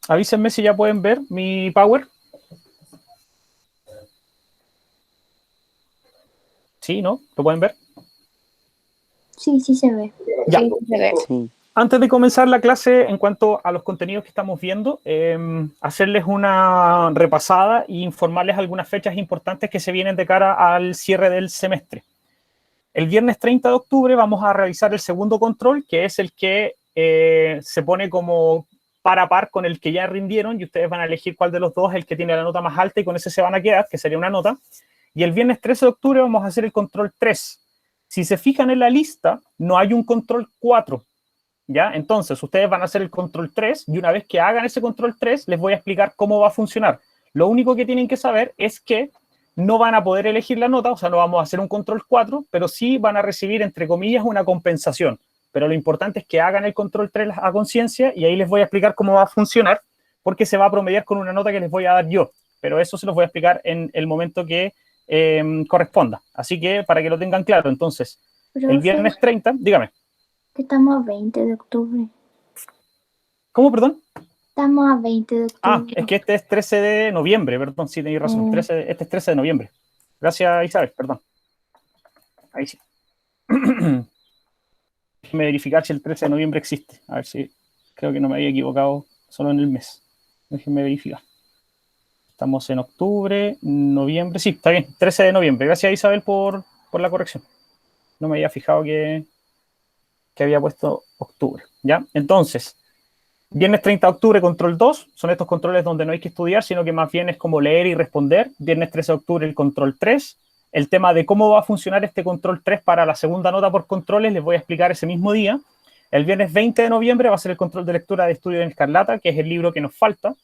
Avísenme si ya pueden ver mi Power. ¿Sí, no? ¿Lo pueden ver? Sí, sí se ve. Ya. Sí, se ve. Sí. Antes de comenzar la clase, en cuanto a los contenidos que estamos viendo, hacerles una repasada e informarles algunas fechas importantes que se vienen de cara al cierre del semestre. El viernes 30 de octubre vamos a realizar el segundo control, que es el que se pone como par a par con el que ya rindieron, y ustedes van a elegir cuál de los dos es el que tiene la nota más alta y con ese se van a quedar, que sería una nota. Y el viernes 13 de octubre vamos a hacer el control 3. Si se fijan en la lista, no hay un control 4. ¿Ya? Entonces, ustedes van a hacer el control 3 y una vez que hagan ese control 3, les voy a explicar cómo va a funcionar. Lo único que tienen que saber es que no van a poder elegir la nota, o sea, no vamos a hacer un control 4, pero sí van a recibir, entre comillas, una compensación. Pero lo importante es que hagan el control 3 a conciencia y ahí les voy a explicar cómo va a funcionar, porque se va a promediar con una nota que les voy a dar yo. Pero eso se los voy a explicar en el momento que corresponda. Así que para que lo tengan claro, entonces, el viernes 30, dígame. Que estamos a 20 de octubre. ¿Cómo, perdón? Estamos a 20 de octubre. Ah, es que este es 13 de noviembre, perdón, sí, tenéis razón. Este es 13 de noviembre. Gracias, Isabel, perdón. Ahí sí. Déjeme verificar si el 13 de noviembre existe. A ver si creo que no me había equivocado solo en el mes. Déjenme verificar. Estamos en octubre, noviembre. Sí, está bien, 13 de noviembre. Gracias, Isabel, por la corrección. No me había fijado que había puesto octubre. ¿Ya? Entonces, viernes 30 de octubre, control 2. Son estos controles donde no hay que estudiar, sino que más bien es como leer y responder. Viernes 13 de octubre, el control 3. El tema de cómo va a funcionar este control 3 para la segunda nota por controles les voy a explicar ese mismo día. El viernes 20 de noviembre va a ser el control de lectura de Estudio en Escarlata, que es el libro que nos falta.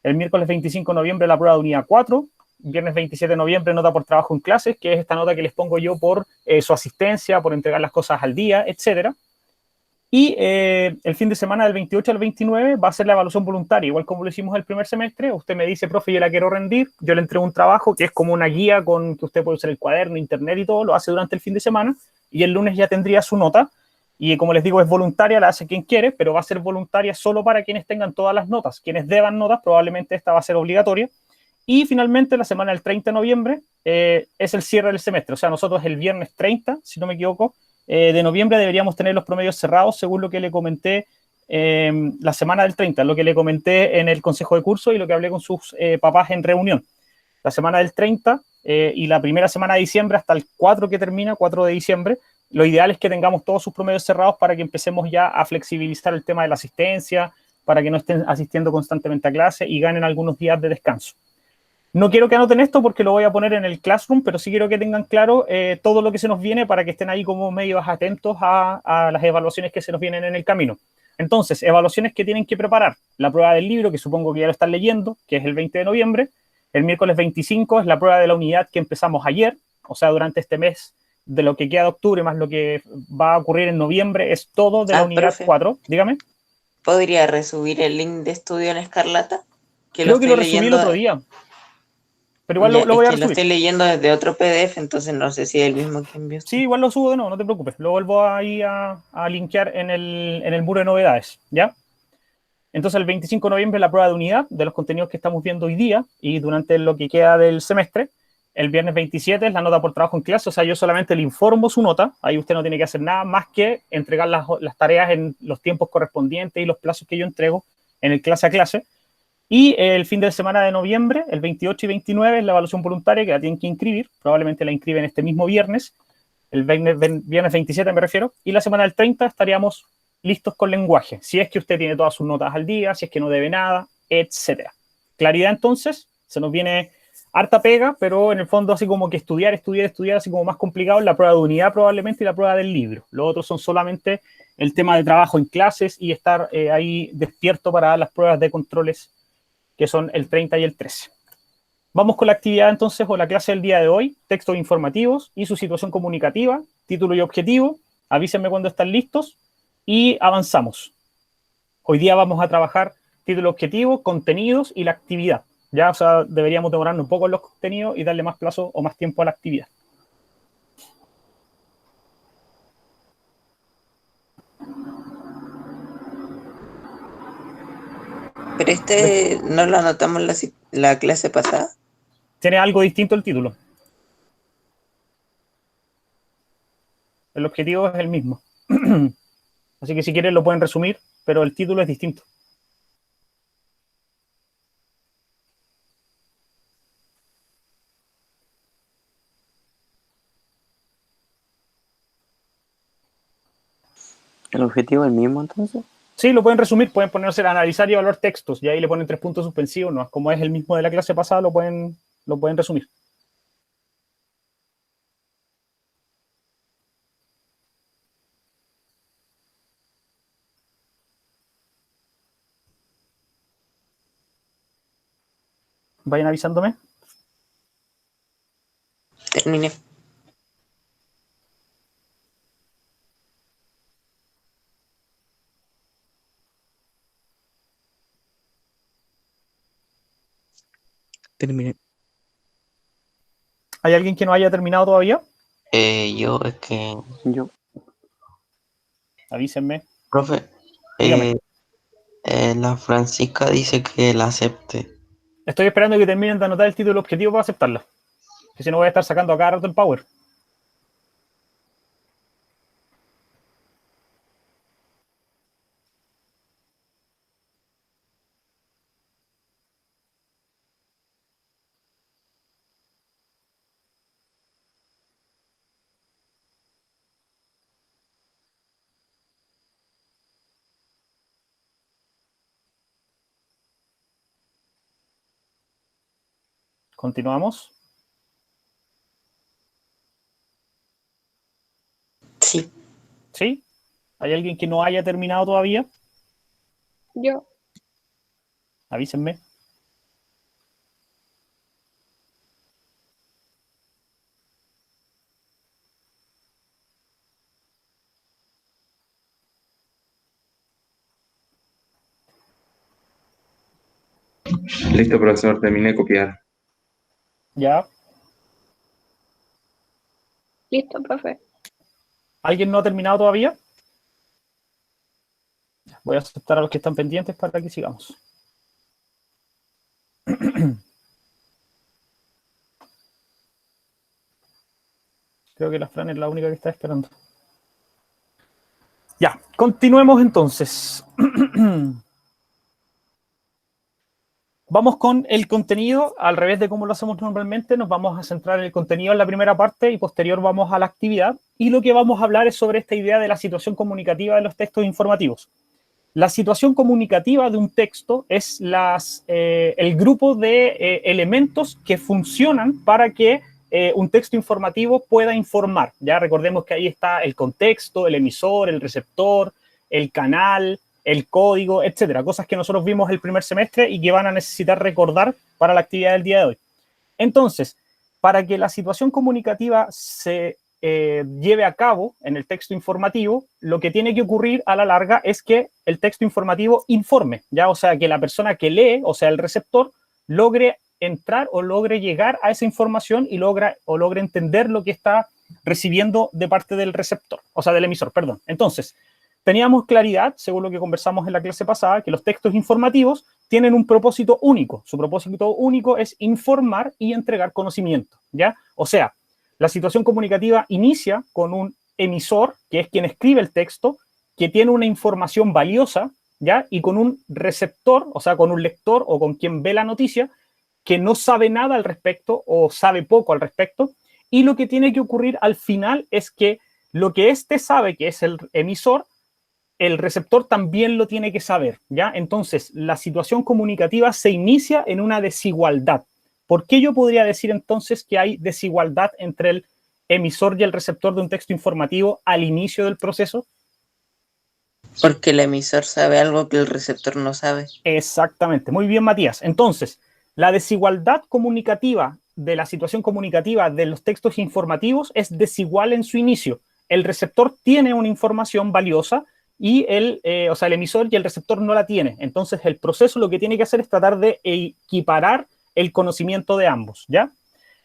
El miércoles 25 de noviembre, la prueba de unidad 4. Viernes 27 de noviembre, nota por trabajo en clases, que es esta nota que les pongo yo por su asistencia, por entregar las cosas al día, etcétera. Y el fin de semana del 28 al 29 va a ser la evaluación voluntaria, igual como lo hicimos el primer semestre. Usted me dice, profe, yo la quiero rendir, yo le entrego un trabajo que es como una guía con que usted puede usar el cuaderno, internet y todo, lo hace durante el fin de semana y el lunes ya tendría su nota. Y como les digo, es voluntaria, la hace quien quiere, pero va a ser voluntaria solo para quienes tengan todas las notas. Quienes deban notas, probablemente esta va a ser obligatoria. Y finalmente, la semana del 30 de noviembre es el cierre del semestre. O sea, nosotros el viernes 30, si no me equivoco, de noviembre deberíamos tener los promedios cerrados, según lo que le comenté la semana del 30, lo que le comenté en el consejo de curso y lo que hablé con sus papás en reunión. La semana del 30 y la primera semana de diciembre hasta el 4 que termina, 4 de diciembre, lo ideal es que tengamos todos sus promedios cerrados para que empecemos ya a flexibilizar el tema de la asistencia, para que no estén asistiendo constantemente a clase y ganen algunos días de descanso. No quiero que anoten esto porque lo voy a poner en el Classroom, pero sí quiero que tengan claro todo lo que se nos viene para que estén ahí como medios atentos a las evaluaciones que se nos vienen en el camino. Entonces, evaluaciones que tienen que preparar. La prueba del libro, que supongo que ya lo están leyendo, que es el 20 de noviembre. El miércoles 25 es la prueba de la unidad que empezamos ayer, o sea, durante este mes de lo que queda de octubre más lo que va a ocurrir en noviembre es todo de la unidad profe, 4. Dígame. ¿podría resubir el link de Estudio en Escarlata? Que lo Creo que lo estoy resumí el leyendo. otro día, pero igual Ya, lo es voy a que lo resubir. estoy leyendo desde otro PDF, entonces no sé si es el mismo que envió Sí, usted. igual lo subo de nuevo, no te preocupes. Lo vuelvo ahí a linkear en el muro de novedades, ¿ya? Entonces, el 25 de noviembre la prueba de unidad de los contenidos que estamos viendo hoy día y durante lo que queda del semestre. El viernes 27 es la nota por trabajo en clase, o sea, yo solamente le informo su nota. Ahí usted no tiene que hacer nada más que entregar las tareas en los tiempos correspondientes y los plazos que yo entrego en el clase a clase. Y el fin de semana de noviembre, el 28 y 29, es la evaluación voluntaria que la tienen que inscribir. Probablemente la inscriben este mismo viernes, el viernes 27 me refiero. Y la semana del 30 estaríamos listos con lenguaje. Si es que usted tiene todas sus notas al día, si es que no debe nada, etc. Claridad entonces, se nos viene harta pega, pero en el fondo así como que estudiar, así como más complicado, la prueba de unidad probablemente y la prueba del libro. Los otros son solamente el tema de trabajo en clases y estar ahí despierto para las pruebas de controles que son el 30 y el 13. Vamos con la actividad entonces o la clase del día de hoy, textos informativos y su situación comunicativa, título y objetivo. Avísenme cuando están listos y avanzamos. Hoy día vamos a trabajar título objetivo, contenidos y la actividad. Ya, o sea, deberíamos demorarnos un poco en los contenidos y darle más plazo o más tiempo a la actividad. Pero este no lo anotamos la clase pasada. Tiene algo distinto el título. El objetivo es el mismo. Así que si quieren lo pueden resumir, pero el título es distinto. ¿El objetivo es el mismo entonces? Sí, lo pueden resumir, pueden ponerse a analizar y evaluar textos, y ahí le ponen 3 puntos suspensivos, ¿no? Como es el mismo de la clase pasada, lo pueden resumir. Vayan avisándome. Terminé. Terminé. ¿Hay alguien que no haya terminado todavía? Yo es que, Yo. Avísenme. profe, Dígame. la Francisca dice que la acepte. Estoy esperando que terminen de anotar el título objetivo para aceptarla. Que si no voy a estar sacando a cada rato el power. Continuamos. Sí. ¿Sí? ¿Hay alguien que no haya terminado todavía? Yo. Avísenme. Listo, profesor, terminé de copiar. Ya. Listo, profe. ¿Alguien no ha terminado todavía? Voy a aceptar a los que están pendientes para que sigamos. Creo que la Fran es la única que está esperando. Ya, continuemos entonces. Vamos con el contenido, al revés de cómo lo hacemos normalmente, nos vamos a centrar en el contenido en la primera parte y posterior vamos a la actividad. Y lo que vamos a hablar es sobre esta idea de la situación comunicativa de los textos informativos. La situación comunicativa de un texto es el grupo de elementos que funcionan para que un texto informativo pueda informar. Ya recordemos que ahí está el contexto, el emisor, el receptor, el canal, el código, etcétera. Cosas que nosotros vimos el primer semestre y que van a necesitar recordar para la actividad del día de hoy. Entonces, para que la situación comunicativa se lleve a cabo en el texto informativo, lo que tiene que ocurrir a la larga es que el texto informativo informe, ¿ya? O sea, que la persona que lee, o sea, el receptor, logre entrar o logre llegar a esa información y logre entender lo que está recibiendo de parte del receptor, o sea, del emisor, perdón. Entonces, teníamos claridad, según lo que conversamos en la clase pasada, que los textos informativos tienen un propósito único. Su propósito único es informar y entregar conocimiento, ¿ya? O sea, la situación comunicativa inicia con un emisor, que es quien escribe el texto, que tiene una información valiosa, ¿ya? Y con un receptor, o sea, con un lector o con quien ve la noticia, que no sabe nada al respecto o sabe poco al respecto. Y lo que tiene que ocurrir al final es que lo que éste sabe, que es el emisor, el receptor también lo tiene que saber, ¿ya? Entonces, la situación comunicativa se inicia en una desigualdad. ¿Por qué yo podría decir entonces que hay desigualdad entre el emisor y el receptor de un texto informativo al inicio del proceso? Porque el emisor sabe algo que el receptor no sabe. Exactamente. Muy bien, Matías. Entonces, la desigualdad comunicativa de la situación comunicativa de los textos informativos es desigual en su inicio. El receptor tiene una información valiosa y el emisor y el receptor no la tiene. Entonces, el proceso lo que tiene que hacer es tratar de equiparar el conocimiento de ambos, ¿ya?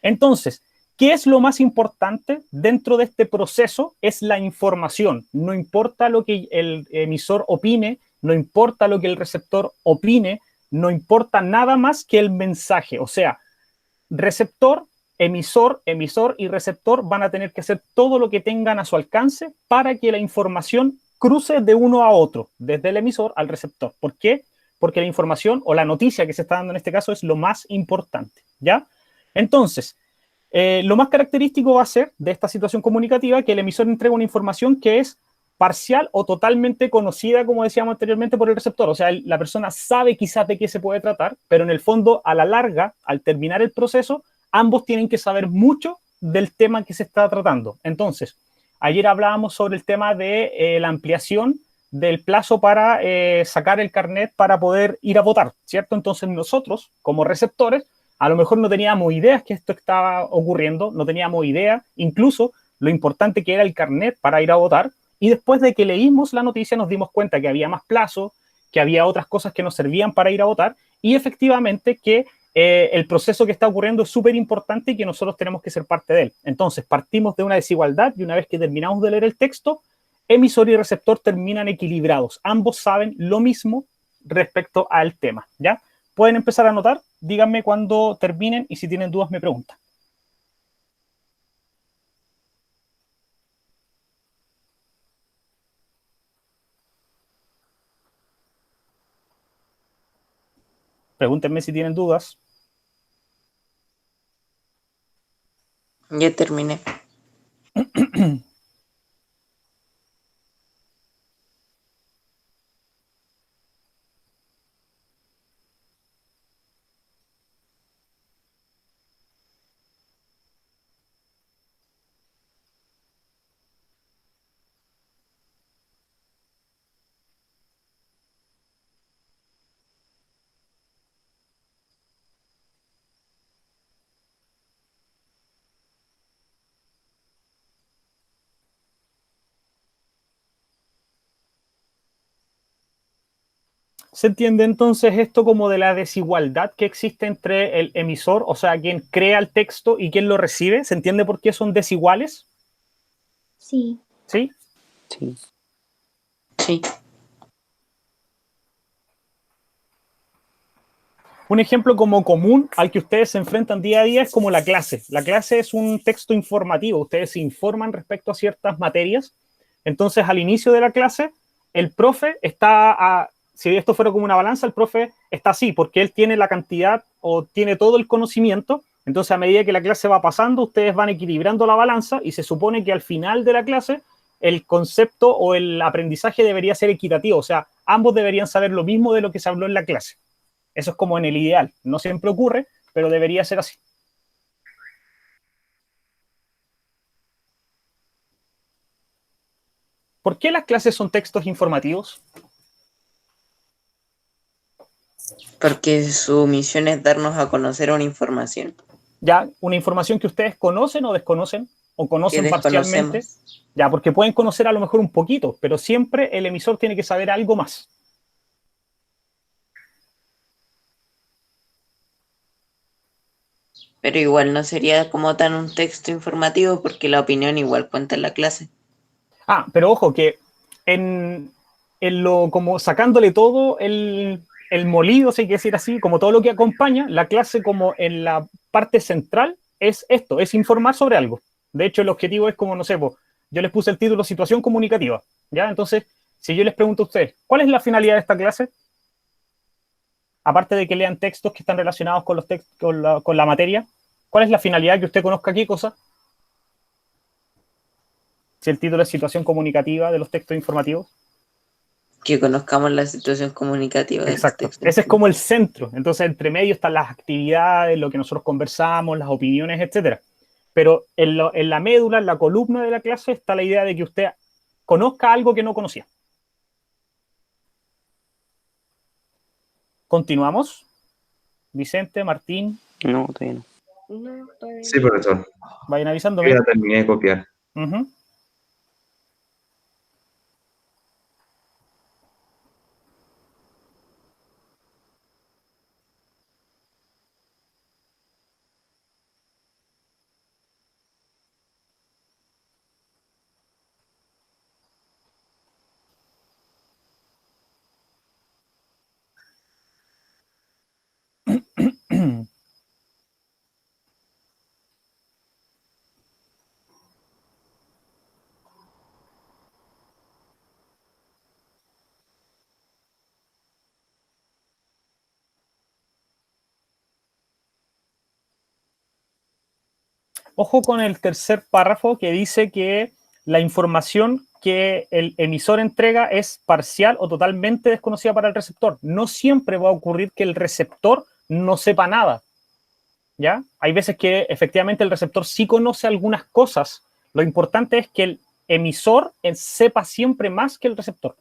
Entonces, ¿qué es lo más importante dentro de este proceso? Es la información. No importa lo que el emisor opine, no importa lo que el receptor opine, no importa nada más que el mensaje. O sea, receptor, emisor, emisor y receptor van a tener que hacer todo lo que tengan a su alcance para que la información cruce de uno a otro, desde el emisor al receptor. ¿Por qué? Porque la información o la noticia que se está dando en este caso es lo más importante, ¿ya? Entonces, lo más característico va a ser de esta situación comunicativa que el emisor entrega una información que es parcial o totalmente conocida, como decíamos anteriormente, por el receptor. O sea, la persona sabe quizás de qué se puede tratar, pero en el fondo, a la larga, al terminar el proceso, ambos tienen que saber mucho del tema que se está tratando. Entonces, ayer hablábamos sobre el tema de la ampliación del plazo para sacar el carnet para poder ir a votar, ¿cierto? Entonces nosotros, como receptores, a lo mejor no teníamos ideas que esto estaba ocurriendo, no teníamos idea, incluso lo importante que era el carnet para ir a votar, y después de que leímos la noticia nos dimos cuenta que había más plazo, que había otras cosas que nos servían para ir a votar, y efectivamente que el proceso que está ocurriendo es súper importante y que nosotros tenemos que ser parte de él. Entonces partimos de una desigualdad y una vez que terminamos de leer el texto, emisor y receptor terminan equilibrados. Ambos saben lo mismo respecto al tema, ¿ya? Pueden empezar a anotar, díganme cuando terminen y si tienen dudas me preguntan. Pregúntenme si tienen dudas. Ya terminé. ¿Se entiende entonces esto como de la desigualdad que existe entre el emisor, o sea, quien crea el texto y quien lo recibe? ¿Se entiende por qué son desiguales? Sí. ¿Sí? Sí. Sí. Un ejemplo como común al que ustedes se enfrentan día a día es como la clase. La clase es un texto informativo. Ustedes se informan respecto a ciertas materias. Entonces, al inicio de la clase, el profe está, si esto fuera como una balanza, el profe está así, porque él tiene la cantidad o tiene todo el conocimiento. Entonces, a medida que la clase va pasando, ustedes van equilibrando la balanza y se supone que al final de la clase el concepto o el aprendizaje debería ser equitativo. O sea, ambos deberían saber lo mismo de lo que se habló en la clase. Eso es como en el ideal. No siempre ocurre, pero debería ser así. ¿Por qué las clases son textos informativos? Porque su misión es darnos a conocer una información Ya, una información que ustedes conocen o desconocen, o que conocen parcialmente. desconocemos. Ya, porque pueden conocer a lo mejor un poquito, pero siempre el emisor tiene que saber algo más. Pero igual no sería como tan un texto informativo porque la opinión igual cuenta en la clase. Ah, pero ojo que en lo como sacándole todo el molido, si hay que decir así, como todo lo que acompaña, la clase como en la parte central es esto, es informar sobre algo. De hecho, el objetivo es como, no sé, yo les puse el título situación comunicativa, ¿ya? Entonces, si yo les pregunto a ustedes, ¿cuál es la finalidad de esta clase? Aparte de que lean textos que están relacionados con los textos, con la materia, ¿cuál es la finalidad que usted conozca qué cosa? Si el título es situación comunicativa de los textos informativos. Que conozcamos la situación comunicativa de los Exacto. textos Ese es como el informativos. centro. Entonces, entre medio están las actividades, lo que nosotros conversamos, las opiniones, etcétera. Pero en la médula, en la columna de la clase, está la idea de que usted conozca algo que no conocía. Continuamos. Vicente, Martín, No, todavía no. No, todavía Sí, no. profesor. vayan Yo avisándome. ya terminé de copiar. Uh-huh. Ojo con el tercer párrafo que dice que la información que el emisor entrega es parcial o totalmente desconocida para el receptor. No siempre va a ocurrir que el receptor no sepa nada, ¿ya? Hay veces que efectivamente el receptor sí conoce algunas cosas. Lo importante es que el emisor sepa siempre más que el receptor.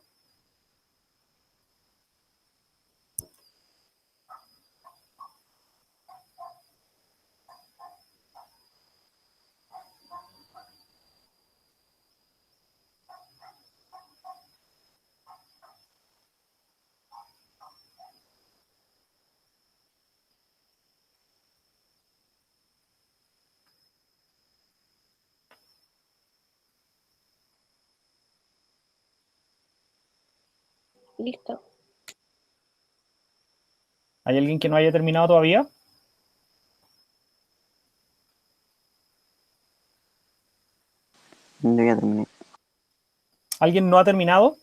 Listo. ¿Hay alguien que no haya terminado todavía? Yo ya terminé. ¿Alguien no ha terminado?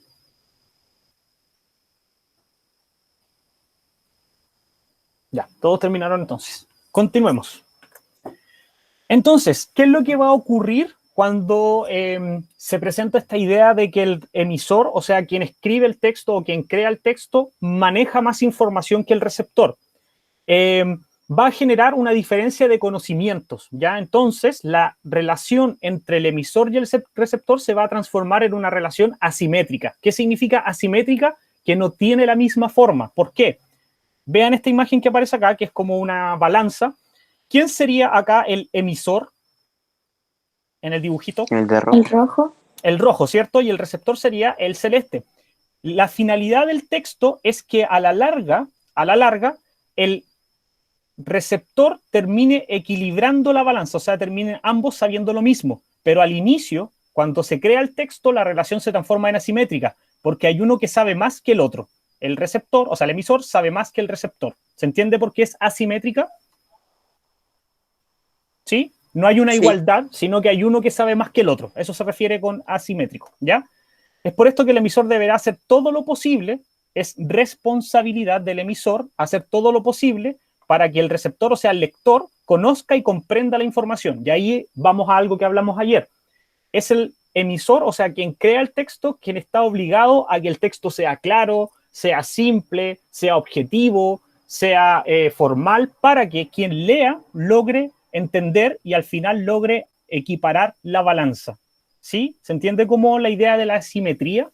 Ya, todos terminaron entonces. Continuemos. Entonces, ¿qué es lo que va a ocurrir cuando se presenta esta idea de que el emisor, o sea, quien escribe el texto o quien crea el texto, maneja más información que el receptor? Va a generar una diferencia de conocimientos, ¿ya? Entonces, la relación entre el emisor y el receptor se va a transformar en una relación asimétrica. ¿Qué significa asimétrica? Que no tiene la misma forma. ¿Por qué? Vean esta imagen que aparece acá, que es como una balanza. ¿Quién sería acá el emisor en el dibujito? El de El rojo. rojo. El rojo, ¿cierto? Y el receptor sería el celeste. La finalidad del texto es que a la larga, el receptor termine equilibrando la balanza, o sea, terminen ambos sabiendo lo mismo. Pero al inicio, cuando se crea el texto, la relación se transforma en asimétrica, porque hay uno que sabe más que el otro. El receptor, o sea, el emisor sabe más que el receptor. ¿Se entiende por qué es asimétrica? ¿Sí? No hay una Sí, igualdad, sino que hay uno que sabe más que el otro. Eso se refiere con asimétrico, ¿ya? Es por esto que el emisor deberá hacer todo lo posible, es responsabilidad del emisor hacer todo lo posible para que el receptor, o sea, el lector, conozca y comprenda la información. Y ahí vamos a algo que hablamos ayer. Es el emisor, o sea, quien crea el texto, quien está obligado a que el texto sea claro, sea simple, sea objetivo, sea formal, para que quien lea logre entender y al final logre equiparar la balanza. ¿Sí? ¿Se entiende como la idea de la simetría?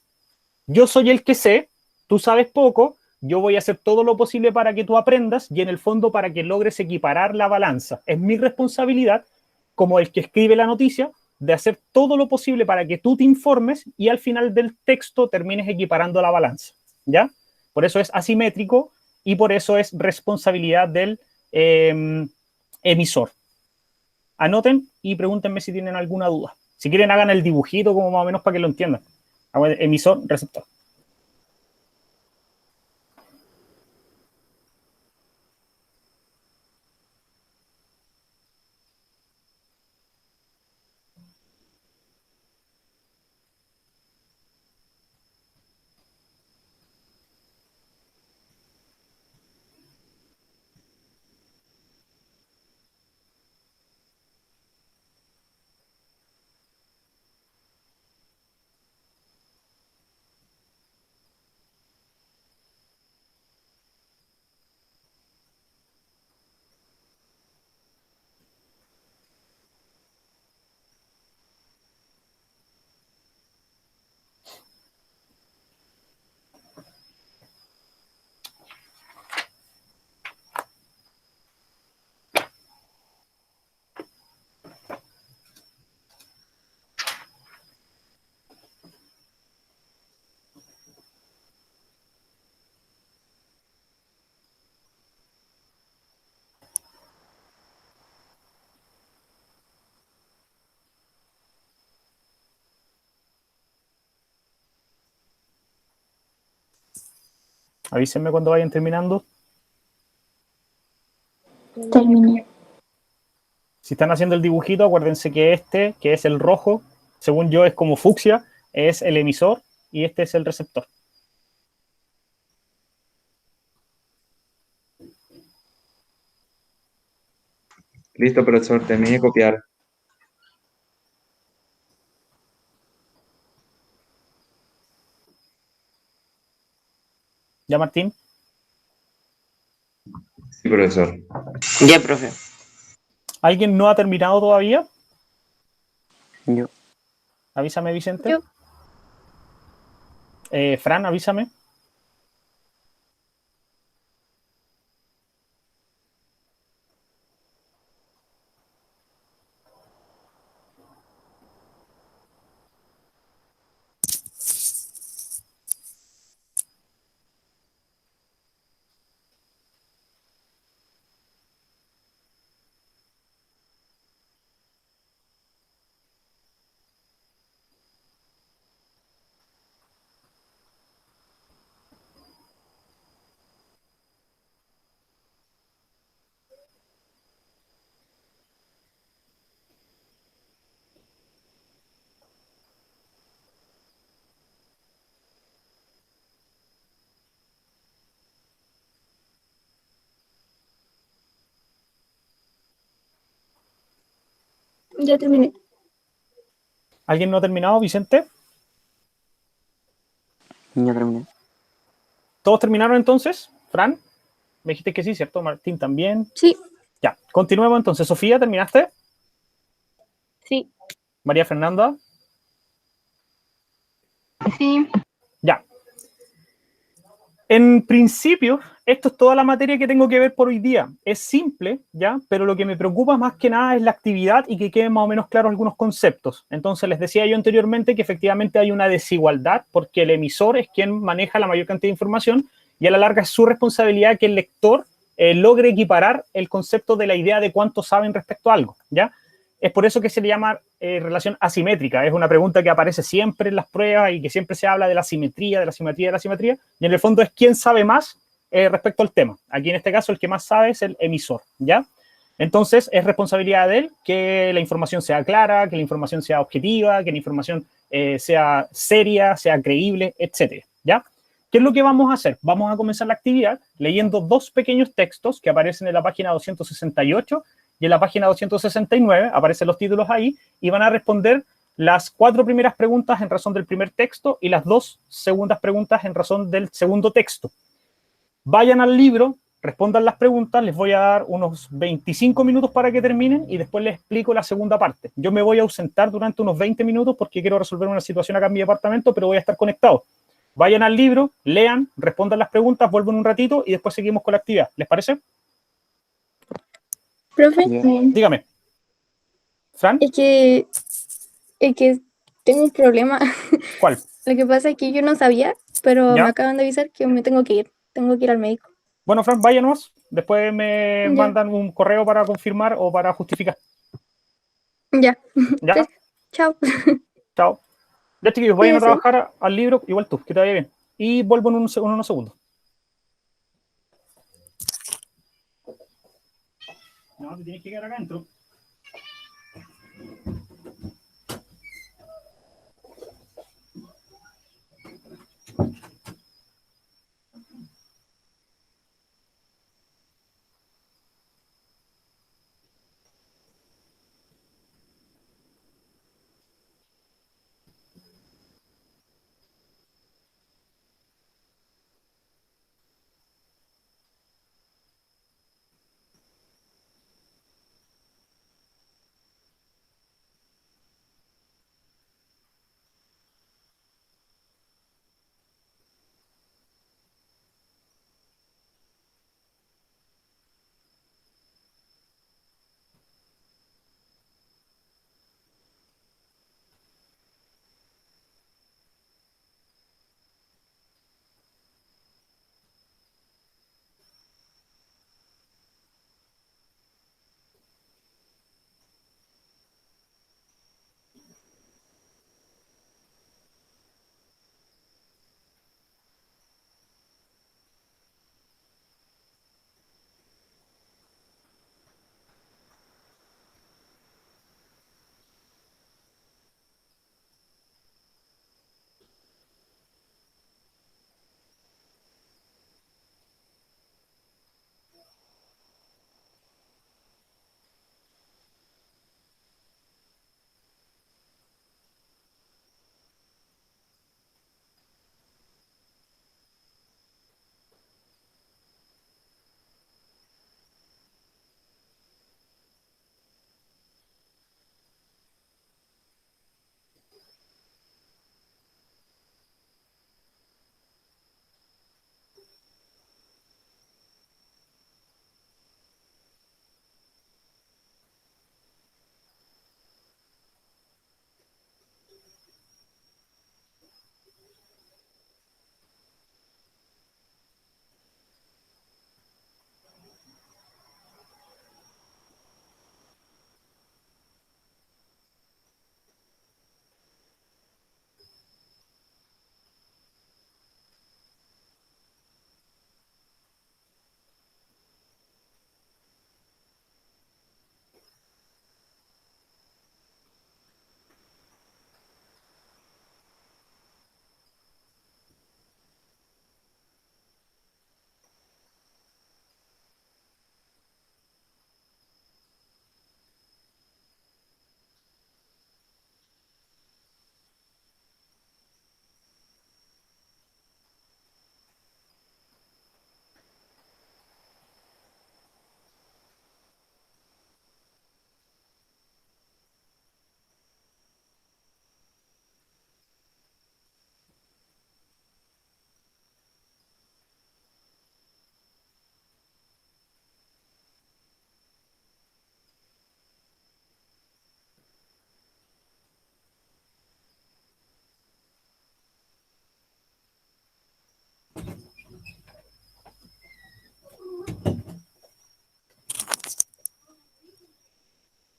Yo soy el que sé, tú sabes poco, yo voy a hacer todo lo posible para que tú aprendas y en el fondo para que logres equiparar la balanza. Es mi responsabilidad, como el que escribe la noticia, de hacer todo lo posible para que tú te informes y al final del texto termines equiparando la balanza. ¿Ya? Por eso es asimétrico y por eso es responsabilidad del emisor. Anoten y pregúntenme si tienen alguna duda. Si quieren, hagan el dibujito como más o menos para que lo entiendan. Emisor, receptor. Avísenme cuando vayan terminando. Terminé. Si están haciendo el dibujito, acuérdense que este, que es el rojo, según yo es como fucsia, es el emisor y este es el receptor. Listo, profesor, terminé de copiar. ¿Ya, Martín? Sí, profesor. Ya, profe. ¿Alguien no ha terminado todavía? Yo. Avísame, Vicente. Yo. Fran, avísame. Ya terminé. ¿Alguien no ha terminado, Vicente? Ya terminé. ¿Todos terminaron entonces? Fran, me dijiste que sí, ¿cierto? Martín también. Sí, Ya, continuemos entonces. Sofía, ¿terminaste? sí. María Fernanda. Sí. Ya. En principio, esto es toda la materia que tengo que ver por hoy día. Es simple, ¿ya? Pero lo que me preocupa más que nada es la actividad y que queden más o menos claros algunos conceptos. Entonces, les decía yo anteriormente que efectivamente hay una desigualdad porque el emisor es quien maneja la mayor cantidad de información y a la larga es su responsabilidad que el lector logre equiparar el concepto de la idea de cuánto saben respecto a algo, ¿ya? Es por eso que se le llama relación asimétrica. Es una pregunta que aparece siempre en las pruebas y que siempre se habla de la simetría, de la simetría, de la simetría. Y en el fondo es quién sabe más respecto al tema. Aquí en este caso el que más sabe es el emisor, ¿ya? Entonces es responsabilidad de él que la información sea clara, que la información sea objetiva, que la información sea seria, sea creíble, etcétera, ¿ya? ¿Qué es lo que vamos a hacer? Vamos a comenzar la actividad leyendo dos pequeños textos que aparecen en la página 268 y en la página 269, aparecen los títulos ahí, y van a responder las 4 primeras preguntas en razón del primer texto y las 2 segundas preguntas en razón del segundo texto. Vayan al libro, respondan las preguntas, les voy a dar unos 25 minutos para que terminen y después les explico la segunda parte. Yo me voy a ausentar durante unos 20 minutos porque quiero resolver una situación acá en mi departamento, pero voy a estar conectado. Vayan al libro, lean, respondan las preguntas, vuelven un ratito y después seguimos con la actividad. ¿Les parece? Profe, Ya. Dígame. ¿Fran? es que, es que tengo un problema. ¿Cuál? Lo que pasa es que yo no sabía, pero me ¿Ya? acaban de avisar que me tengo que ir. Tengo que ir al médico. Bueno, Fran, váyanos. Después me Ya, mandan un correo para confirmar o para justificar. ya. ¿Ya? Chao. Chao. Ya, chiquillos, vayan a Cuídese. trabajar al libro, igual tú, que te vaya bien. Y vuelvo en unos segundos. No, te tienes que quedar acá adentro.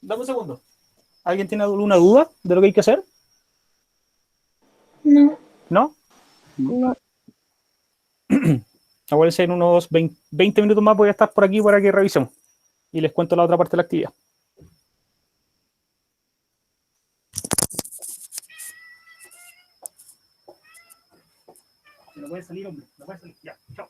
dame un segundo. ¿Alguien tiene alguna duda de lo que hay que hacer? No, ¿No? no. Acuérdense, en unos 20 minutos más voy a estar por aquí para que revisemos. Y les cuento la otra parte de la actividad. No puede salir, hombre. No puede salir. Ya, chao.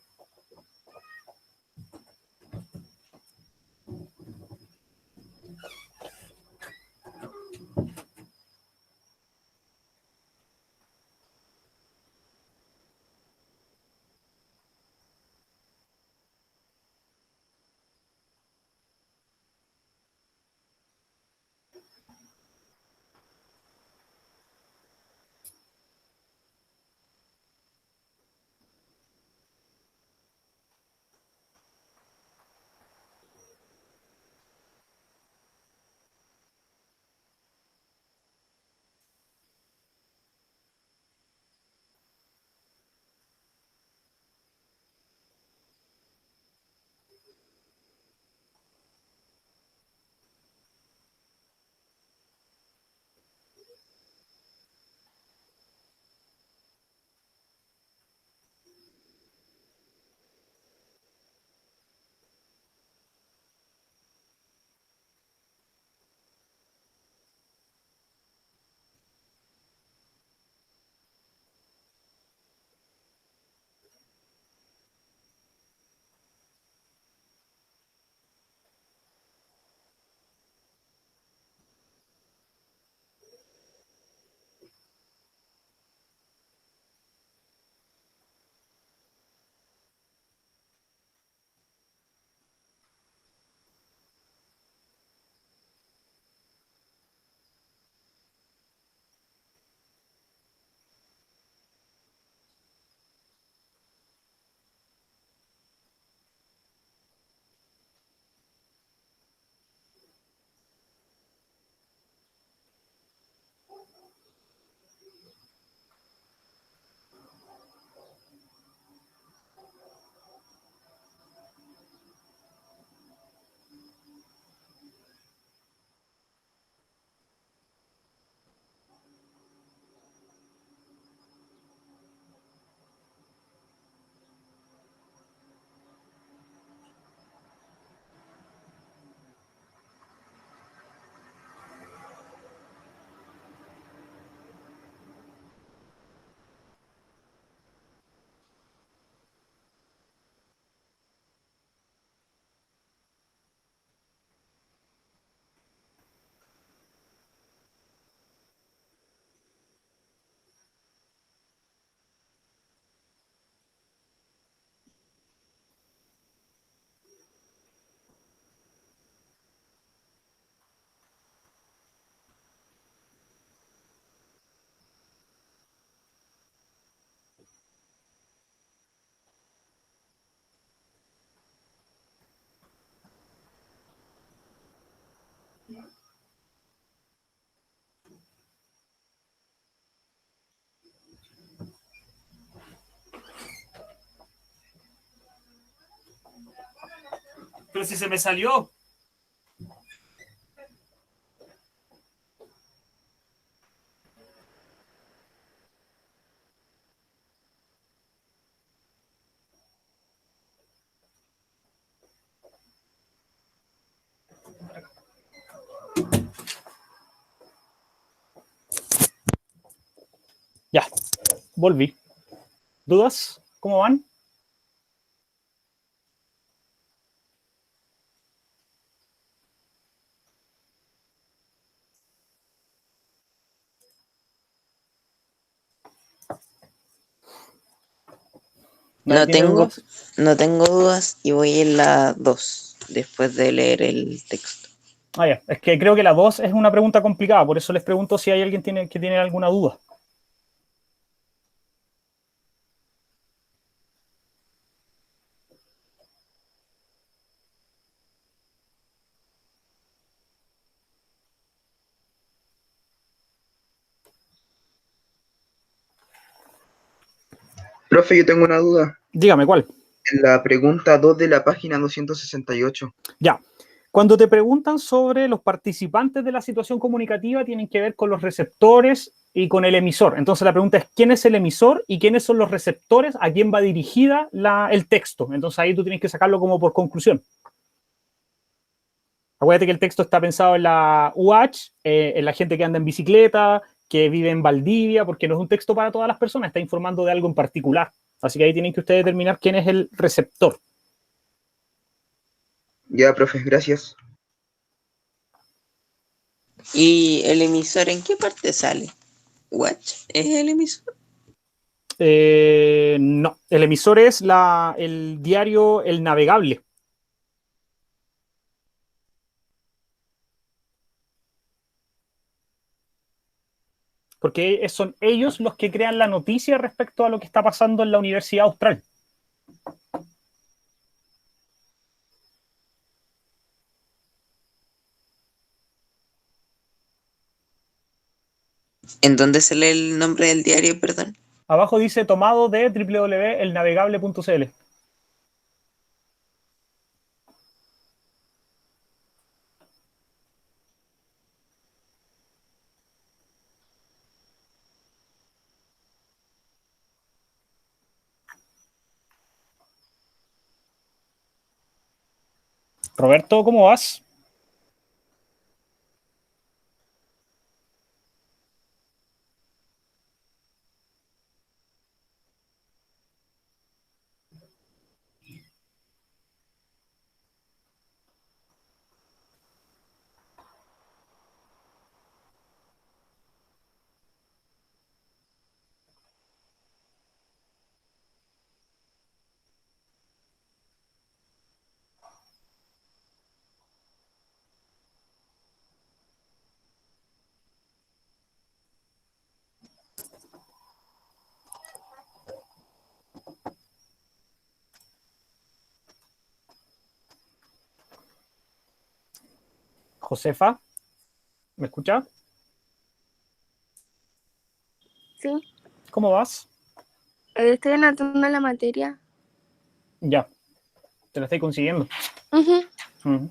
Pero si se me salió. Ya, volví. ¿Dudas? ¿Cómo van? ¿Nadie No tiene tengo, dudas? no tengo dudas y voy en la 2 después de leer el texto. Ah, ya. Es que creo que la 2 es una pregunta complicada, por eso les pregunto si hay alguien que tiene alguna duda. Profe, yo tengo una duda. Dígame, ¿cuál? En la pregunta 2 de la página 268. Ya. Cuando te preguntan sobre los participantes de la situación comunicativa, tienen que ver con los receptores y con el emisor. Entonces la pregunta es, ¿quién es el emisor y quiénes son los receptores? ¿A quién va dirigida el texto? Entonces ahí tú tienes que sacarlo como por conclusión. Acuérdate que el texto está pensado en la UH, en la gente que anda en bicicleta, que vive en Valdivia, porque no es un texto para todas las personas, está informando de algo en particular. Así que ahí tienen que ustedes determinar quién es el receptor. Ya, profe, gracias. ¿Y el emisor en qué parte sale? ¿Watch es el emisor? No, el emisor es el diario El Navegable. Porque son ellos los que crean la noticia respecto a lo que está pasando en la Universidad Austral. ¿En dónde se lee el nombre del diario, perdón? Abajo dice tomado de www.elnavegable.cl. Roberto, ¿cómo vas? Josefa, ¿me escucha? Sí, ¿Cómo vas? estoy anotando la materia. Ya, te la estoy consiguiendo. Ujú. Ujú.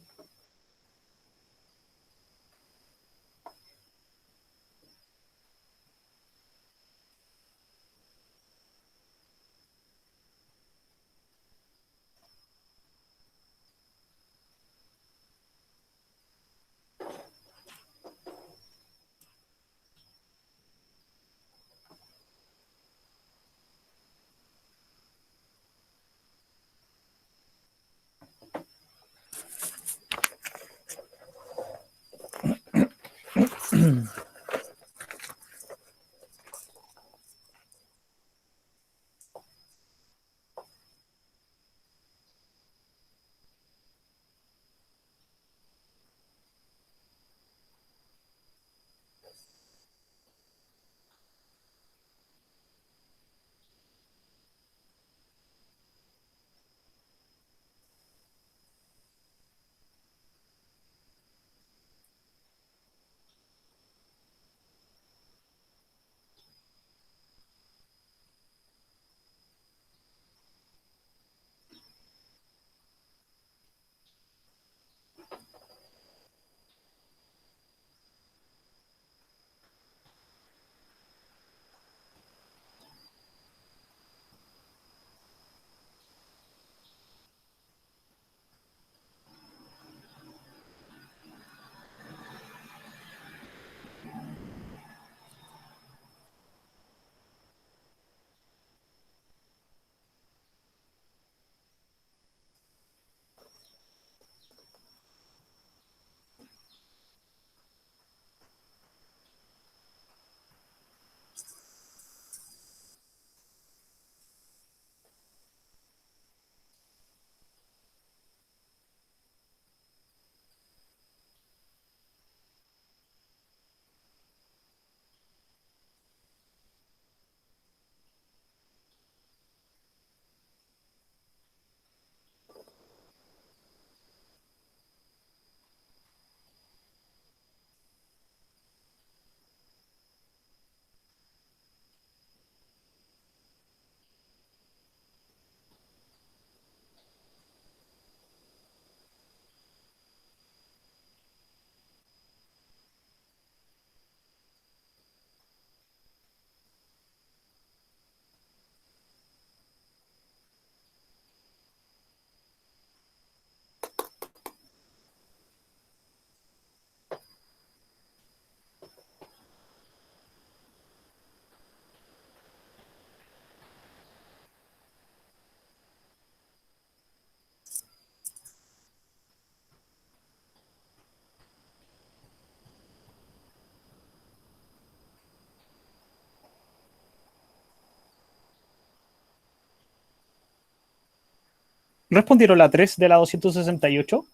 ¿Respondieron la 3 de la 268?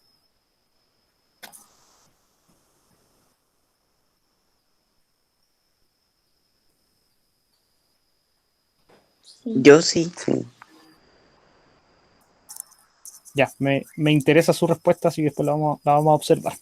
Sí. Yo sí. Sí. Ya, me interesa su respuesta, así que después la vamos a observar.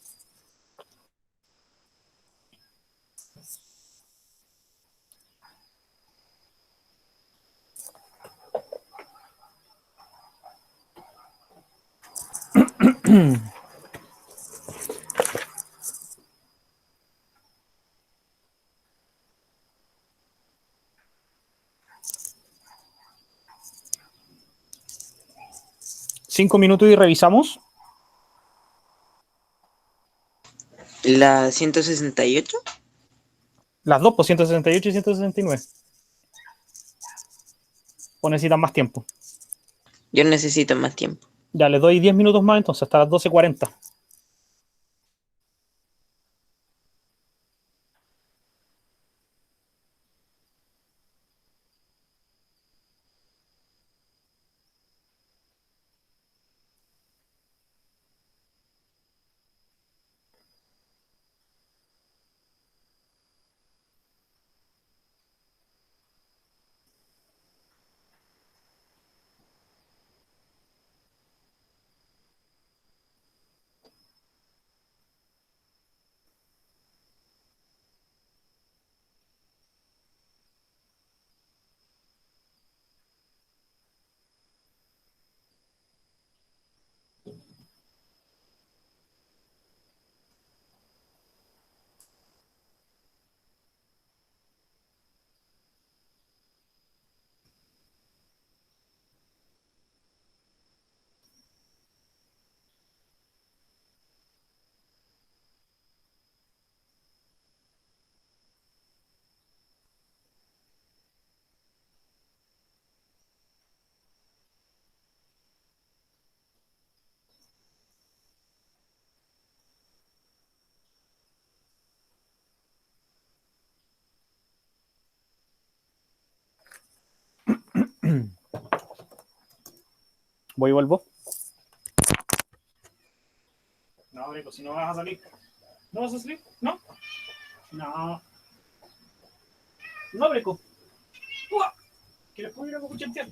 Cinco minutos y revisamos. La 168. Las dos, por 168 y 169. O necesitan más tiempo. Yo necesito más tiempo. Ya, les doy 10 minutos más entonces, hasta las 12:40. Voy y vuelvo. No, Breco, si no vas a salir. ¿No vas a salir? ¿No? No. No, Breco. ¡Uah! ¿Que les puedo ir a cuchentear?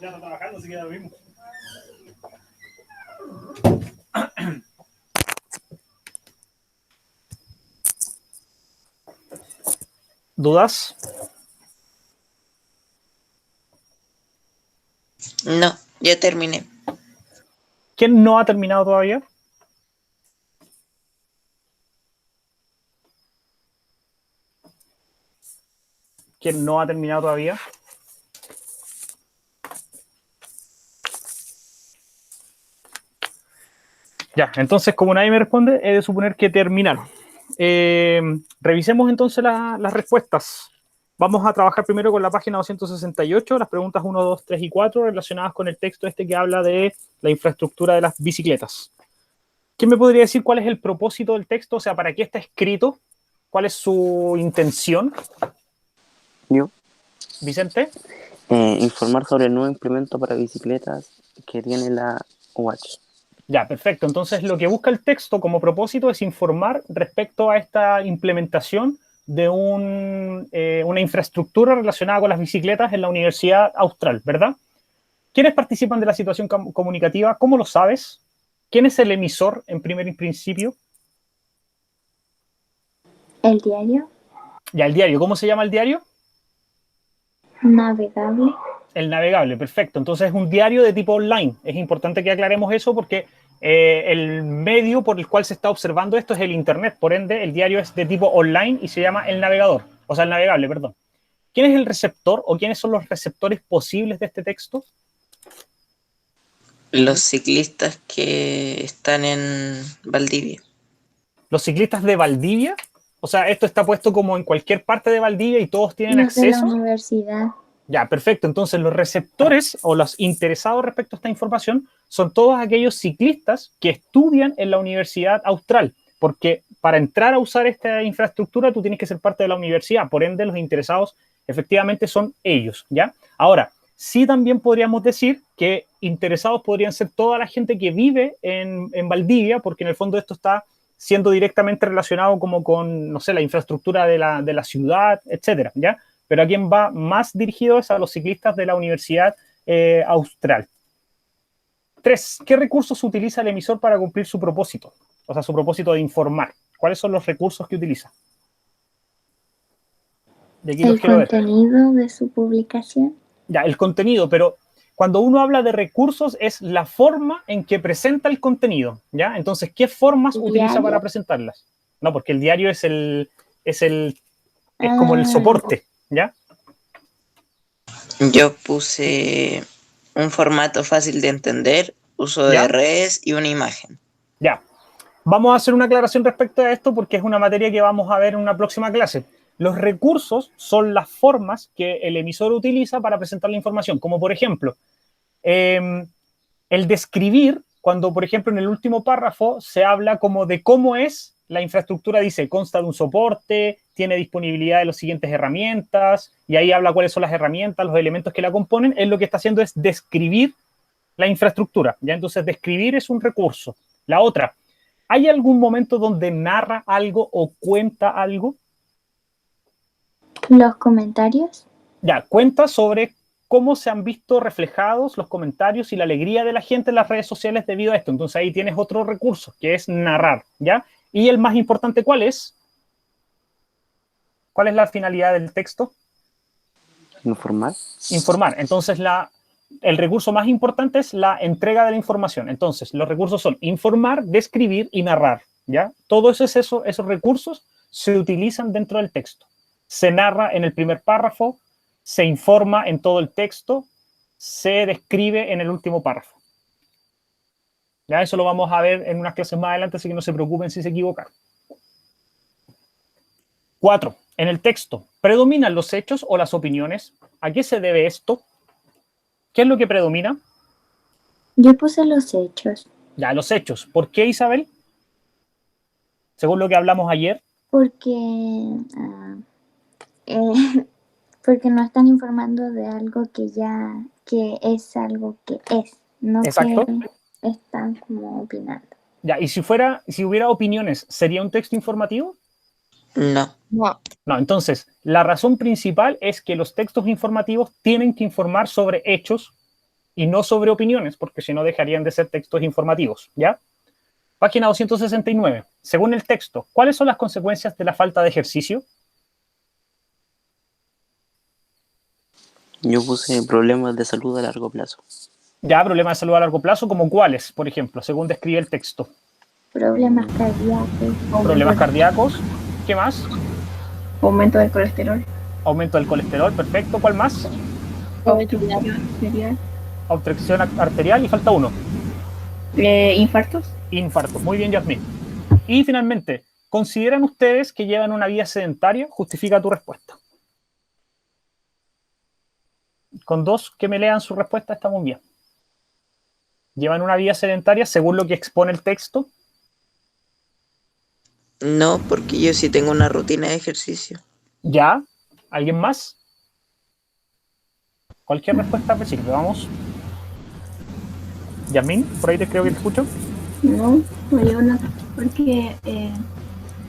Ya está trabajando, así que da lo mismo. ¿Dudas? No, ya terminé. ¿Quién no ha terminado todavía? ¿Quién no ha terminado todavía? Ya, entonces como nadie me responde, he de suponer que terminaron. Revisemos entonces las respuestas. Vamos a trabajar primero con la página 268, las preguntas 1, 2, 3 y 4 relacionadas con el texto este que habla de la infraestructura de las bicicletas. ¿Quién me podría decir cuál es el propósito del texto? O sea, ¿para qué está escrito? ¿Cuál es su intención? Yo. ¿Vicente? Informar sobre el nuevo implemento para bicicletas que tiene la Watch. Ya, perfecto. Entonces, lo que busca el texto como propósito es informar respecto a esta implementación de una infraestructura relacionada con las bicicletas en la Universidad Austral, ¿verdad? ¿Quiénes participan de la situación comunicativa? ¿Cómo lo sabes? ¿Quién es el emisor en primer principio? El diario Ya, el diario. ¿Cómo se llama el diario? navegable. El navegable, perfecto. Entonces es un diario de tipo online. Es importante que aclaremos eso porque el medio por el cual se está observando esto es el Internet. Por ende, el diario es de tipo online y se llama el navegador. O sea, el navegable, perdón. ¿Quién es el receptor o quiénes son los receptores posibles de este texto? Los ciclistas que están en Valdivia. Los ciclistas de Valdivia. O sea, esto está puesto como en cualquier parte de Valdivia y todos tienen Los de la acceso. universidad. Ya, perfecto. Entonces, los receptores o los interesados respecto a esta información son todos aquellos ciclistas que estudian en la Universidad Austral, porque para entrar a usar esta infraestructura tú tienes que ser parte de la universidad, por ende los interesados efectivamente son ellos, ¿ya? Ahora, sí también podríamos decir que interesados podrían ser toda la gente que vive en Valdivia, porque en el fondo esto está siendo directamente relacionado como con, no sé, la infraestructura de la ciudad, etcétera, ¿ya? Pero a quien va más dirigido es a los ciclistas de la Universidad Austral. 3. ¿Qué recursos utiliza el emisor para cumplir su propósito? O sea, su propósito de informar. ¿Cuáles son los recursos que utiliza? De aquí los El quiero ver. contenido de su publicación. Ya, el contenido, pero cuando uno habla de recursos es la forma en que presenta el contenido, ¿ya? Entonces, ¿qué formas utiliza Diario. para presentarlas? No, porque el diario es como el soporte, ¿ya? Yo puse un formato fácil de entender, uso de ¿Ya? redes y una imagen. Ya. Vamos a hacer una aclaración respecto a esto porque es una materia que vamos a ver en una próxima clase. Los recursos son las formas que el emisor utiliza para presentar la información, como por ejemplo, el describir, cuando por ejemplo en el último párrafo se habla como de cómo es la infraestructura, dice, consta de un soporte, tiene disponibilidad de las siguientes herramientas, y ahí habla cuáles son las herramientas, los elementos que la componen, él lo que está haciendo es describir la infraestructura, ¿ya? Entonces describir es un recurso. La otra, ¿hay algún momento donde narra algo o cuenta algo? Los comentarios. Ya, cuenta sobre cómo se han visto reflejados los comentarios y la alegría de la gente en las redes sociales debido a esto. Entonces ahí tienes otro recurso, que es narrar, ¿ya? Y el más importante, ¿cuál es? ¿Cuál es la finalidad del texto? Informar. Informar. Entonces el recurso más importante es la entrega de la información. Entonces los recursos son informar, describir y narrar, ¿ya? Todos esos recursos se utilizan dentro del texto. Se narra en el primer párrafo, se informa en todo el texto, se describe en el último párrafo. Ya eso lo vamos a ver en unas clases más adelante, así que no se preocupen si se equivocan. 4. En el texto, ¿predominan los hechos o las opiniones? ¿A qué se debe esto? ¿Qué es lo que predomina? Yo puse los hechos. Ya, los hechos. ¿Por qué, Isabel? Según lo que hablamos ayer. Porque, porque no están informando de algo que es algo que es, no Exacto. que están como opinando. Ya, y si hubiera opiniones, ¿sería un texto informativo? No. No, entonces, la razón principal es que los textos informativos tienen que informar sobre hechos y no sobre opiniones, porque si no dejarían de ser textos informativos, ¿ya? Página 269. Según el texto, ¿cuáles son las consecuencias de la falta de ejercicio? Yo puse problemas de salud a largo plazo. Ya, problemas de salud a largo plazo, ¿como cuáles, por ejemplo, según describe el texto? Problemas cardíacos. Problemas cardíacos. ¿Qué más? Aumento del colesterol. Aumento del colesterol, perfecto. ¿Cuál más? Obesidad. Obstrucción arterial y falta uno. Infartos. Infarto. Muy bien, Yasmín. Y finalmente, ¿consideran ustedes que llevan una vida sedentaria? Justifica tu respuesta. Con 2 que me lean su respuesta está muy bien. ¿Llevan una vida sedentaria según lo que expone el texto? No, porque yo sí tengo una rutina de ejercicio. ¿Ya? ¿Alguien más? Cualquier respuesta me sirve. Vamos. Yasmín, por ahí te creo que te escucho. No, no llevo nada. Porque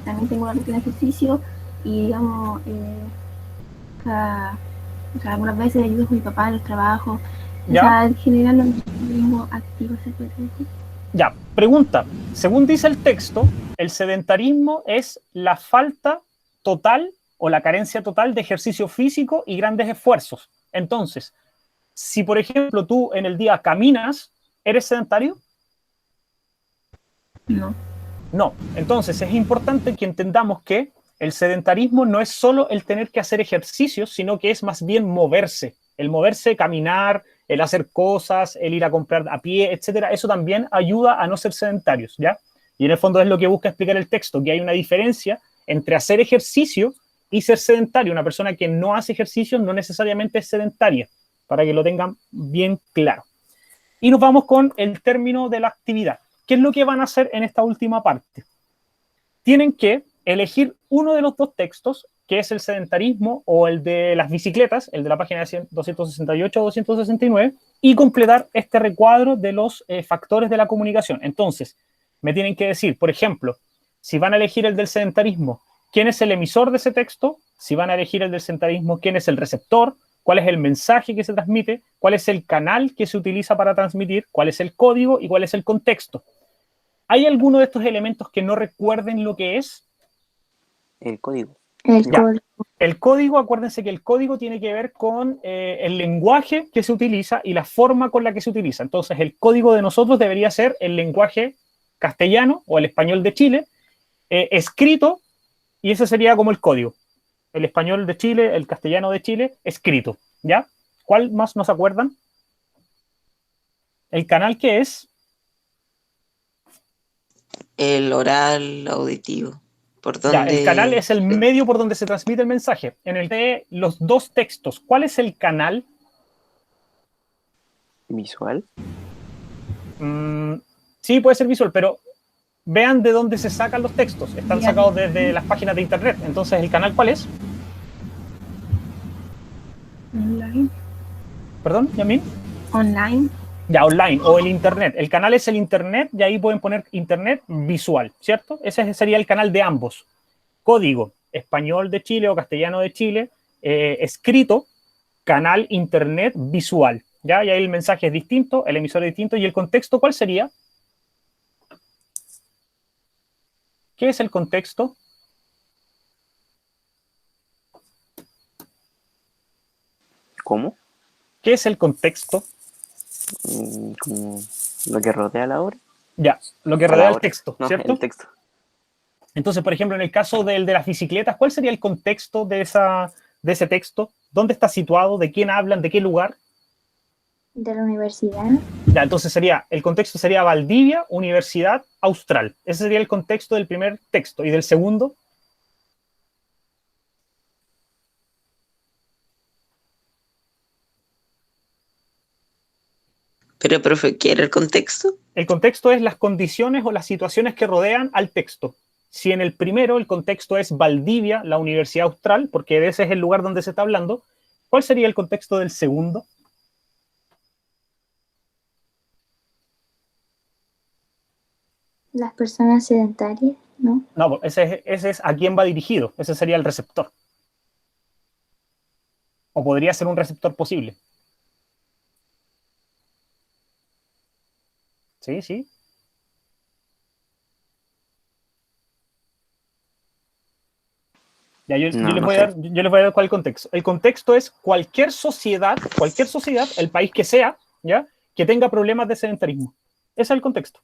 también tengo una rutina de ejercicio y digamos, o sea, algunas veces ayudo con mi papá en el trabajo. O ¿Ya? sea, en general no tengo activo, se puede decir. Ya, pregunta. Según dice el texto, el sedentarismo es la falta total o la carencia total de ejercicio físico y grandes esfuerzos. Entonces, si por ejemplo tú en el día caminas, ¿eres sedentario? No. No. Entonces es importante que entendamos que el sedentarismo no es solo el tener que hacer ejercicios, sino que es más bien moverse. El moverse, caminar, el hacer cosas, el ir a comprar a pie, etcétera. Eso también ayuda a no ser sedentarios, ¿ya? Y en el fondo es lo que busca explicar el texto, que hay una diferencia entre hacer ejercicio y ser sedentario. Una persona que no hace ejercicio no necesariamente es sedentaria, para que lo tengan bien claro. Y nos vamos con el término de la actividad. ¿Qué es lo que van a hacer en esta última parte? Tienen que elegir uno de los 2 textos, que es el sedentarismo o el de las bicicletas, el de la página 268 o 269, y completar este recuadro de los factores de la comunicación. Entonces, me tienen que decir, por ejemplo, si van a elegir el del sedentarismo, ¿quién es el emisor de ese texto? Si van a elegir el del sedentarismo, ¿quién es el receptor? ¿Cuál es el mensaje que se transmite? ¿Cuál es el canal que se utiliza para transmitir? ¿Cuál es el código? ¿Y cuál es el contexto? ¿Hay alguno de estos elementos que no recuerden lo que es? El código. El Ya. código. El código, acuérdense que el código tiene que ver con el lenguaje que se utiliza y la forma con la que se utiliza. Entonces, el código de nosotros debería ser el lenguaje castellano o el español de Chile, escrito, y ese sería como el código. El español de Chile, el castellano de Chile, escrito, ¿ya? ¿Cuál más nos acuerdan? El canal que es El oral auditivo. ¿Por ya, dónde? el canal es el medio por donde se transmite el mensaje. En el de los 2 textos, ¿cuál es el canal? Visual. Sí, puede ser visual, pero vean de dónde se sacan los textos. Están sacados desde las páginas de internet. Entonces, ¿el canal cuál es? Online. ¿Perdón, Yamín? Online. Ya, online o el internet. El canal es el internet y ahí pueden poner internet visual, ¿cierto? Ese sería el canal de ambos. Código, español de Chile o castellano de Chile, escrito, canal internet visual, ¿ya? Y ahí el mensaje es distinto, el emisor es distinto. ¿Y el contexto cuál sería? ¿Qué es el contexto? ¿Cómo? ¿Qué es el contexto? Como lo que rodea la obra. Ya, lo que A la rodea el obra. texto, No, ¿cierto? el texto. Entonces, por ejemplo, en el caso del de las bicicletas, ¿cuál sería el contexto de ese texto? ¿Dónde está situado? ¿De quién hablan? ¿De qué lugar? De la universidad. Ya, entonces el contexto sería Valdivia, Universidad Austral. Ese sería el contexto del primer texto. ¿Y del segundo? Pero, profe, ¿quiere el contexto? El contexto es las condiciones o las situaciones que rodean al texto. Si en el primero el contexto es Valdivia, la Universidad Austral, porque ese es el lugar donde se está hablando, ¿cuál sería el contexto del segundo? Las personas sedentarias, ¿no? No, ese es a quién va dirigido. Ese sería el receptor. O podría ser un receptor posible. Sí, sí. Ya, No, les no voy a sé. dar, yo les voy a dar cuál es el contexto. El contexto es cualquier sociedad, el país que sea, ¿ya? Que tenga problemas de sedentarismo. Ese es el contexto.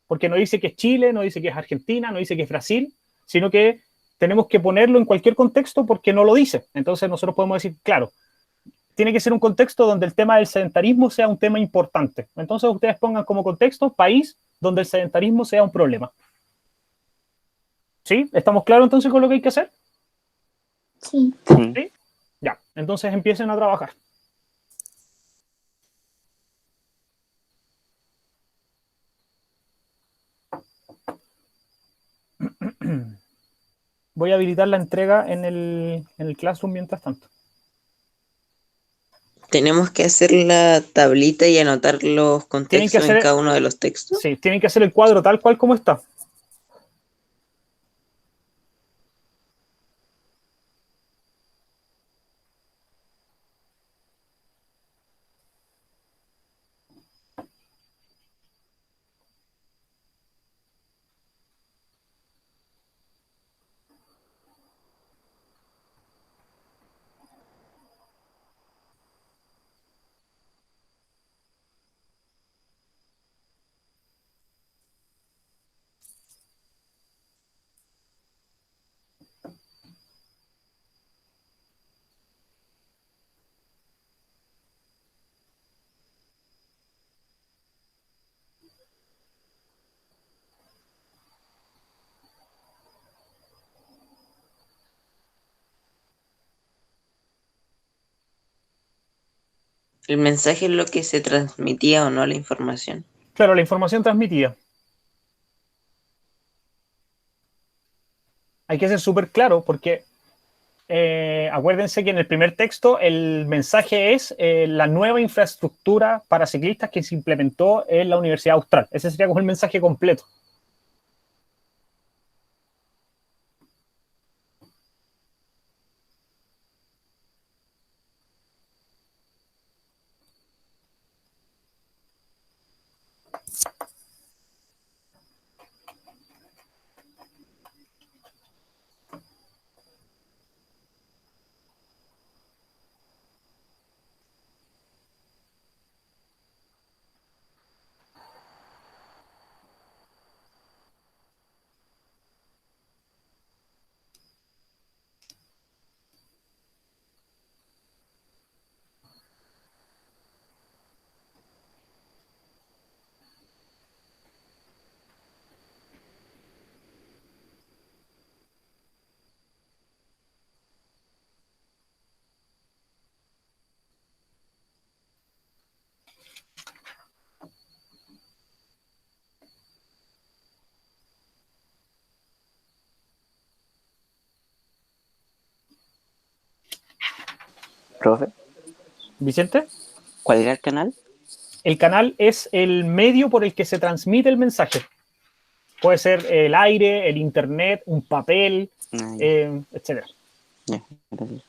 Porque no dice que es Chile, no dice que es Argentina, no dice que es Brasil, sino que tenemos que ponerlo en cualquier contexto porque no lo dice. Entonces nosotros podemos decir, claro, tiene que ser un contexto donde el tema del sedentarismo sea un tema importante. Entonces ustedes pongan como contexto país donde el sedentarismo sea un problema. ¿Sí? ¿Estamos claros entonces con lo que hay que hacer? Sí. Sí. ¿Sí? Ya, entonces empiecen a trabajar. Voy a habilitar la entrega en el Classroom mientras tanto. Tenemos que hacer la tablita y anotar los Tienen que contextos en hacer, cada uno de los textos. sí, tienen que hacer el cuadro tal cual como está. El mensaje es lo que se transmitía o no la información. Claro, la información transmitida. Hay que ser súper claro porque acuérdense que en el primer texto el mensaje es la nueva infraestructura para ciclistas que se implementó en la Universidad Austral. Ese sería como el mensaje completo. Profe, ¿Vicente? ¿cuál era el canal? El canal es el medio por el que se transmite el mensaje. Puede ser el aire, el internet, un papel, Ah, ya, etc. ya, gracias.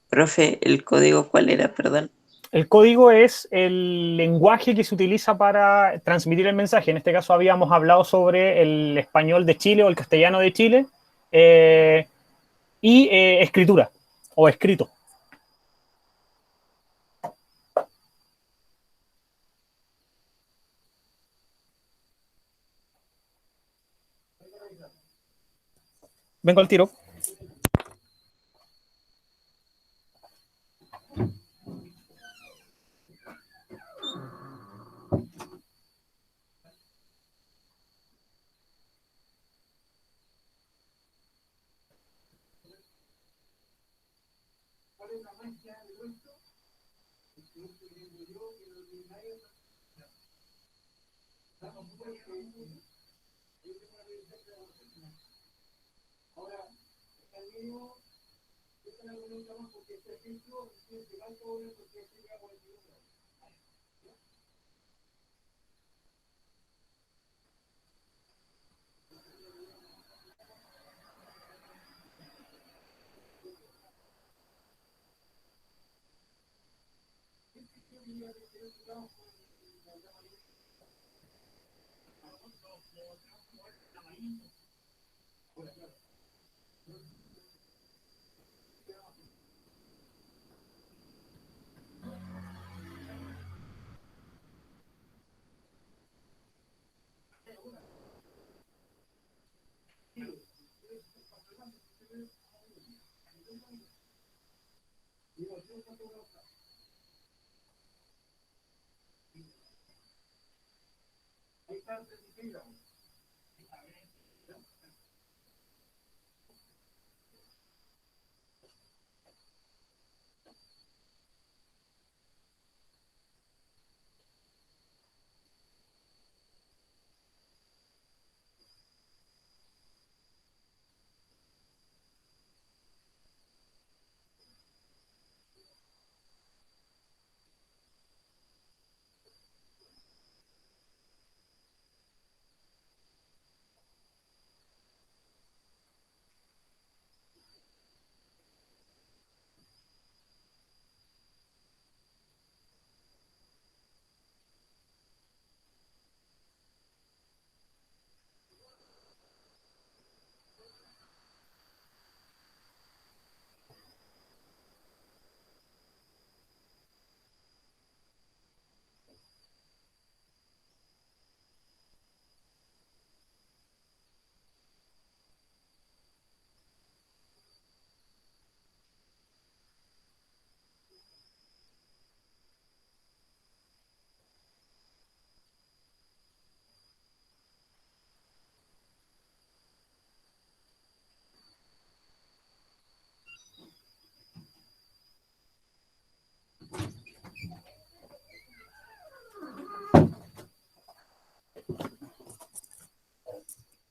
Profe, ¿el código cuál era? Perdón. El código es el lenguaje que se utiliza para transmitir el mensaje. En este caso habíamos hablado sobre el español de Chile o el castellano de Chile y escritura o escrito. Vengo al tiro.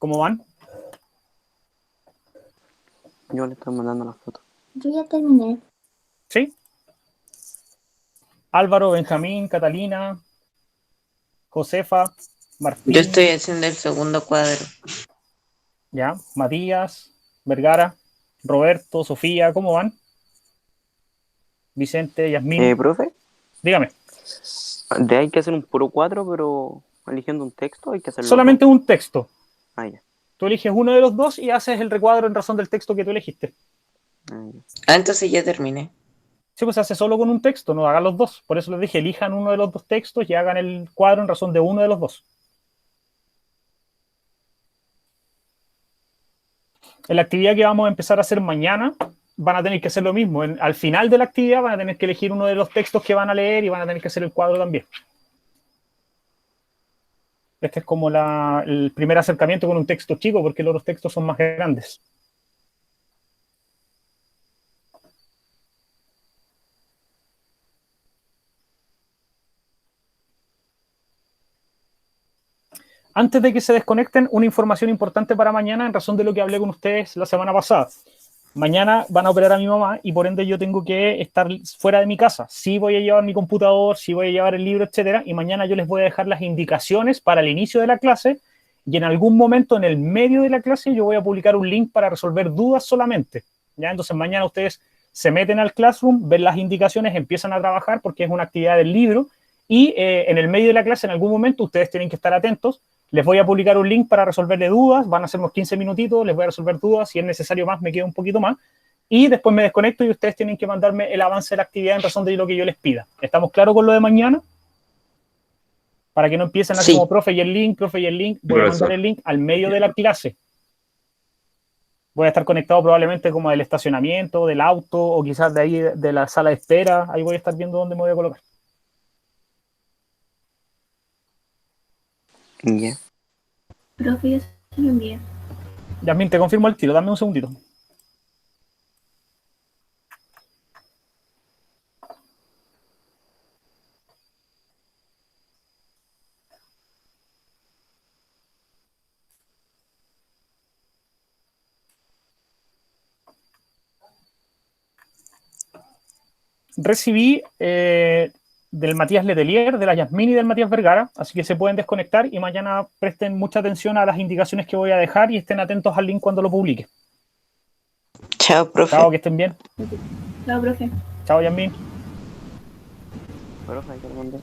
¿Cómo van? Yo le estoy mandando la foto. Yo ya terminé. ¿Sí? Álvaro, Benjamín, Catalina, Josefa, Martín. Yo estoy haciendo el segundo cuadro. Ya, Matías, Vergara, Roberto, Sofía, ¿cómo van? Vicente, Yasmín. Profe, Dígame. hay que hacer un puro cuadro, pero eligiendo un texto hay que hacerlo. Solamente un texto. Ah, ya. Tú eliges uno de los dos y haces el recuadro en razón del texto que tú elegiste. Ah, ya. Ah, entonces ya terminé. Sí, pues se hace solo con un texto, no hagan los dos. Por eso les dije, elijan uno de los dos textos y hagan el cuadro en razón de uno de los dos. En la actividad que vamos a empezar a hacer mañana, van a tener que hacer lo mismo. Al final de la actividad van a tener que elegir uno de los textos que van a leer y van a tener que hacer el cuadro también. Este es como el primer acercamiento con un texto chico, porque los otros textos son más grandes. Antes de que se desconecten, una información importante para mañana en razón de lo que hablé con ustedes la semana pasada. Mañana van a operar a mi mamá y por ende yo tengo que estar fuera de mi casa. Sí voy a llevar mi computador, sí voy a llevar el libro, etcétera, y mañana yo les voy a dejar las indicaciones para el inicio de la clase y en algún momento en el medio de la clase yo voy a publicar un link para resolver dudas solamente. ¿Ya? Entonces mañana ustedes se meten al Classroom, ven las indicaciones, empiezan a trabajar porque es una actividad del libro y en el medio de la clase, en algún momento, ustedes tienen que estar atentos. Les voy a publicar un link para resolverle dudas, van a ser unos 15 minutitos, les voy a resolver dudas, si es necesario más, me quedo un poquito más, y después me desconecto y ustedes tienen que mandarme el avance de la actividad en razón de lo que yo les pida. ¿Estamos claros con lo de mañana? Para que no empiecen así Sí. como profe y el link, voy a mandar el link al medio de la clase. Voy a estar conectado probablemente como del estacionamiento, del auto, o quizás de ahí, de la sala de espera, ahí voy a estar viendo dónde me voy a colocar. Ya. Profe, yo se lo envié. Yasmin, te confirmo el tiro, dame un segundito. Recibí del Matías Letelier, de la Yasmin y del Matías Vergara, así que se pueden desconectar y mañana presten mucha atención a las indicaciones que voy a dejar y estén atentos al link cuando lo publique. Chao, profe. Chao, que estén bien. Chao, profe. Chao, Yasmin. Profe, hay que responder.